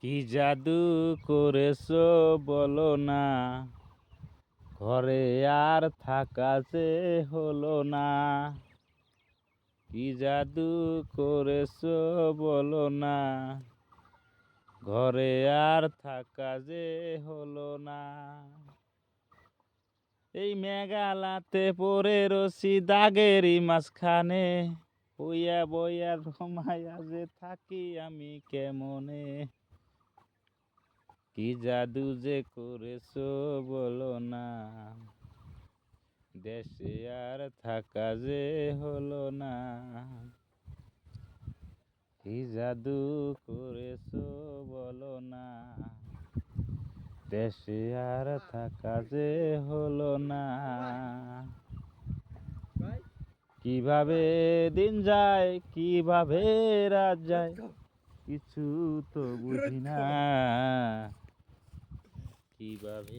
কি জাদু করেছো বলো না, ঘরে আর থাকা যে হলো না। কি জাদু করেছো বলো না, ঘরে আর থাকা যে হলো না। এই মেঘালাতে পড়ে রশি দাগেরই মাঝখানে, বইয়া বইয়া রমায়া যে থাকি আমি কেমনে। কি জাদু যে করেছো বলো না, দেশে আর থাকা যে হলো না। কি জাদু করেছো বলো না, দেশে আর থাকা যে হলো না। কিভাবে দিন যায়, কিভাবে রাত যায়, কিছু তো বুঝি না। কিভাবে